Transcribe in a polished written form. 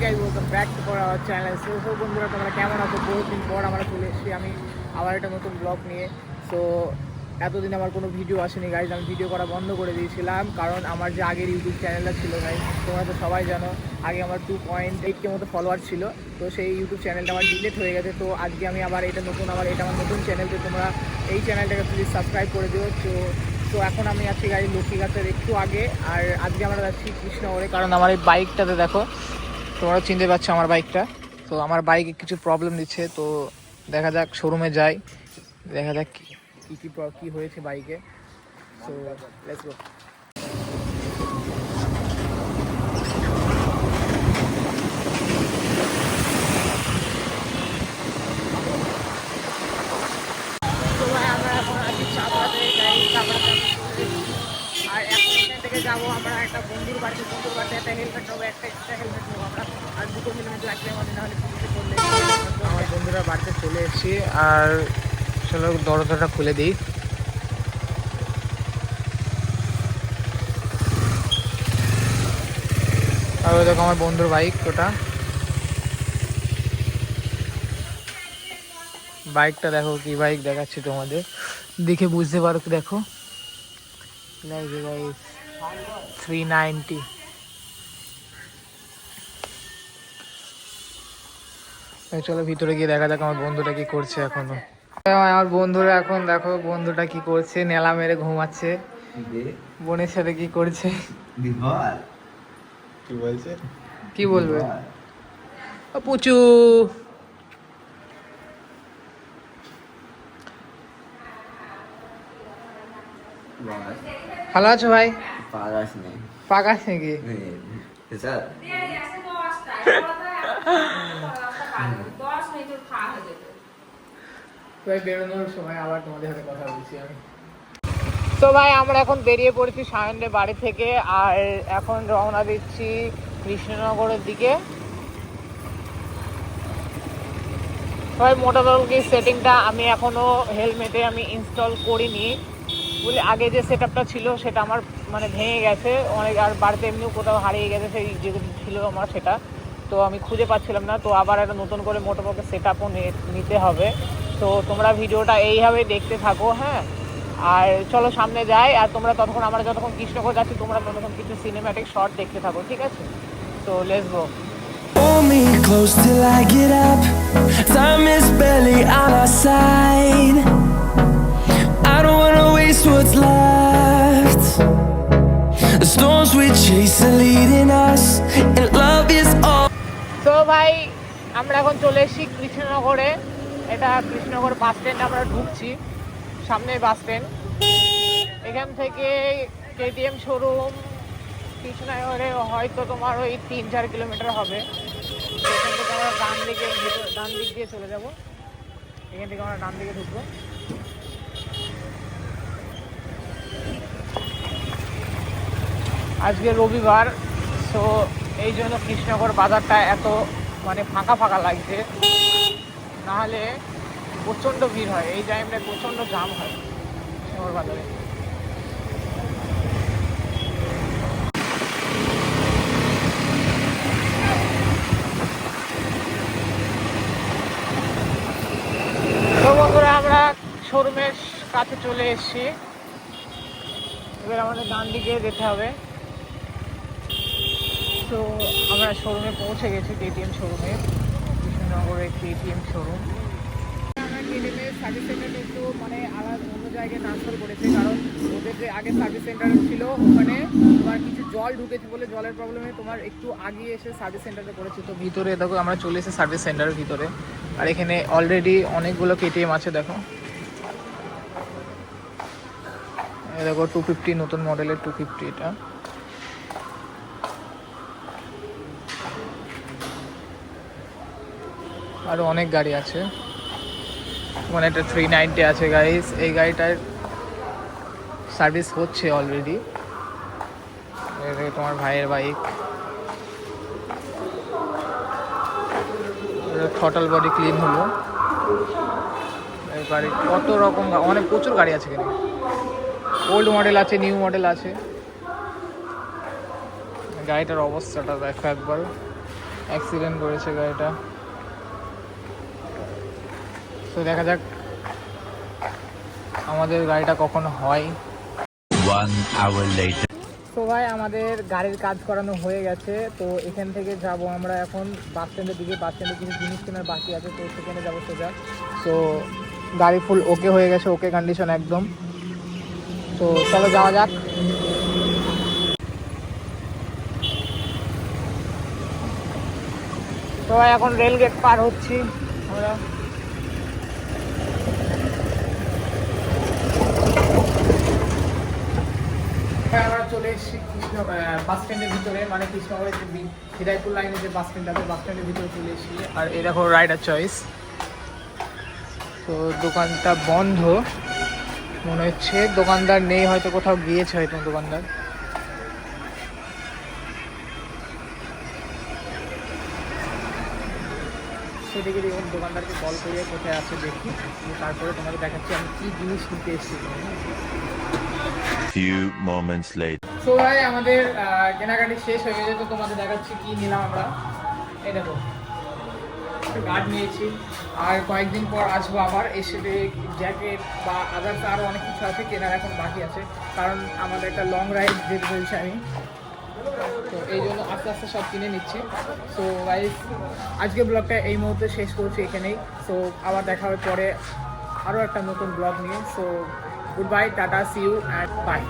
Guys, welcome back to our channel. So বন্ধুরা, তোমরা কেমন আছো? বহুত দিন পর আমরা চলে এসেছি আমি আবার একটা নতুন ব্লগ নিয়ে। সো এতদিন আমার কোনো ভিডিও আসেনি গাইজ, আমি ভিডিও করা বন্ধ করে দিয়েছিলাম কারণ আমার যে আগের ইউটিউব চ্যানেলটা ছিল গাইজ, তোমরা তো সবাই জানো আগে আমার 2.8K মতো ফলোয়ার ছিল। তো সেই ইউটিউব চ্যানেলটা আমার ডিলিট হয়ে গেছে। তো আজকে আমি আবার এটা আমার নতুন চ্যানেল, তো তোমরা এই চ্যানেলটাকে প্লিজ সাবস্ক্রাইব করে দিও। তো এখন আমি আছি গাড়ি লক্ষ্মীঘাটের একটু আগে, আর আজকে আমরা যাচ্ছি কৃষ্ণনগরে কারণ আমার এই বাইকটাতে দেখো, তোমরা চিনতে পারছো আমার বাইকটা। তো আমার বাইকে কিছু প্রবলেম দিচ্ছে, তো দেখা যাক শোরুমে যাই, দেখা যাক কি হয়েছে বাইকে। So let's go. তো ভাই আমরা এখন আছি চাপড়াতে, আর এখন এখান থেকে যাবো আমরা একটা বন্ধুর বাড়িতে একটা হেলমেট নেবো, একটা এক্সট্রা হেলমেট নেবো আমরা, আর দুটো হেলমেট লাগবে আমাদের, নাহলে পুলিশে করলে। আমার বন্ধুরা বাড়িতে চলে এসেছি, আর চলো দরজাটা খুলে দিই। আর ওই দেখো আমার বন্ধুর বাইক, ওটা বাইকটা দেখো, কি বাইক দেখাচ্ছি তোমাদের, দেখে বুঝতে পারো। দেখো 390। চলো ভিতরে গিয়ে দেখা যাক আমার বন্ধুটা কি করছে এখনো। আমার বন্ধুরা এখন দেখো বন্ধুটা কি করছে, নেলা মেরে ঘুমাচ্ছে, বোনের সাথে কি করছে। কি বলছে? কি বলবে পুচু? ভালো আছো ভাই? পাকাস নাকি? বেরোনোর সময় আবার তোমাদের সাথে কথা বলছি আমি। তো ভাই আমরা এখন বেরিয়ে পড়েছি সায়নের বাড়ি থেকে, আর এখন রওনা দিচ্ছি কৃষ্ণনগরের দিকে। ভাই মোটরসাইকেল সেটিংটা আমি এখনো হেলমেটে আমি ইনস্টল করিনি, বলে আগে যে সেট আপটা ছিল সেটা আমার মানে ভেঙে গেছে অনেক, আর বাড়িতে এমনিও কোথাও হারিয়ে গেছে সেই যেগুলো ছিল আমার সেটা, তো আমি খুঁজে পাচ্ছিলাম না। তো আবার একটা নতুন করে মোটরসাইকেল সেট আপও নিতে হবে। তো তোমরা ভিডিওটা এইভাবে দেখতে থাকো, হ্যাঁ। আর চলো সামনে যাই, আর তোমরা ততক্ষণ, আমরা যতক্ষণ কৃষ্ণনগর যাচ্ছি তোমরা ততক্ষণ কিছু সিনেম্যাটিক শট দেখতে থাকো, ঠিক আছে? তো let's go. Hold me close till I get up. Time is barely on our side. I don't wanna waste what's left. The storms we chase are leading us, and love is all. তো ভাই আমরা এখন চলে এসেছি কৃষ্ণনগরে, এটা Krishnanagar bus stand, আমরা ঢুকছি, সামনে বাস স্ট্যান্ড। এখান থেকে কেটিএম শোরুম কৃষ্ণনগরে হয়তো তোমার ওই 3-4 কিলোমিটার হবে। এখান থেকে আমরা ডান দিক দিয়ে চলে যাব, এখান থেকে আমরা ডান দিকে ঢুকবো। আজকে রবিবার, সো এই জন্য কৃষ্ণনগর বাজারটা এত মানে ফাঁকা ফাঁকা লাগছে, নাহলে প্রচণ্ড ভিড় হয় এই টাইমটায়, প্রচণ্ড জাম হয় কৃষ্ণনগর বাজারে। তো বন্ধুরা আমরা শোরুমের কাছে চলে এসেছি, এবার আমাদের ডান দিকে যেতে হবে। তো আমরা শোরুমে পৌঁছে গেছি, কেটিএম শোরুমে, কৃষ্ণনগরের কেটিএম শোরুম। আমরা কেটিএমের সার্ভিস সেন্টারটা একটু মানে আলাদা অন্য জায়গায় ট্রান্সফার করেছে, কারণ ওদের যে আগে সার্ভিস সেন্টার ছিল ওখানে তোমার কিছু জল ঢুকেছে বলে জলের প্রবলেমে তোমার একটু আগে এসে সার্ভিস সেন্টারে করেছে। তো ভিতরে দেখো আমরা চলে এসেছি সার্ভিস সেন্টারের ভিতরে, আর এখানে অলরেডি অনেকগুলো কেটিএম আছে। দেখো দেখো 250 নতুন মডেলের 250, এটা আরও অনেক গাড়ি আছে, মানে একটা 390 আছে গাইস, এই গাড়িটার সার্ভিস হচ্ছে অলরেডি। তোমার ভাইয়ের বাইক, থটল বডি ক্লিন হলো, গাড়ি কত রকম অনেক প্রচুর গাড়ি আছে এখানে, ওল্ড মডেল আছে, নিউ মডেল আছে। গাড়িটার অবস্থাটা দেখো একবার, অ্যাক্সিডেন্ট করেছে গাড়িটা। তো দেখা যাক আমাদের গাড়িটা কখন হয়। 1 hour later. তো ভাই আমাদের গাড়ির কাজ করানো হয়ে গেছে। তো এখান থেকে যাব আমরা এখন বাস স্ট্যান্ডের দিকে। বাস স্ট্যান্ডে কিছু জিনিস কেনার বাকি আছে, তো সেখানে যাবো সোজা। তো গাড়ি ফুল ওকে হয়ে গেছে, ওকে কন্ডিশন একদম। তো চলো যাওয়া যাক। তো ভাই এখন রেল গেট পার হচ্ছি আমরা। আমরা চলে এসেছি কৃষ্ণ বাস স্ট্যান্ডের ভিতরে, মানে কৃষ্ণনগরের যে হিদায়পুর লাইনের যে বাস স্ট্যান্ড আছে, বাস স্ট্যান্ডের ভিতরে চলে এসেছি। আর এই দেখো রাইডার চয়েস। তো দোকানটা বন্ধ মনে হচ্ছে, দোকানদার নেই, হয়তো কোথাও গিয়েছে হয়তো দোকানদার। সেদিকে দেখুন দোকানদারকে কল করে কোথায় আছে দেখি, তারপরে তোমাকে দেখাচ্ছি আমি কী জিনিস নিতে এসেছি। Few moments later. তো ভাই আমাদের কেনাকাটি শেষ হয়ে গেছে, তো তোমাদের দেখাচ্ছি কি নিলাম আমরা। এই দেখো গার্ড নিয়েছি, আর কয়েকদিন পর আসবো আবার, এসে জ্যাকেট বা আদার্স আরও অনেক কিছু আছে কেনার, এখন বাকি আছে, কারণ আমাদের একটা লং রাইড যেতে চলছে আমি। তো এই জন্য আস্তে আস্তে সব কিনে নিচ্ছি। সো গাইস আজকে ব্লগটা এই মুহূর্তে শেষ করছি এখানেই। সো আবার দেখা হবে পরে আরও একটা নতুন ব্লগ নিয়ে। So good bye, tata, see you and by.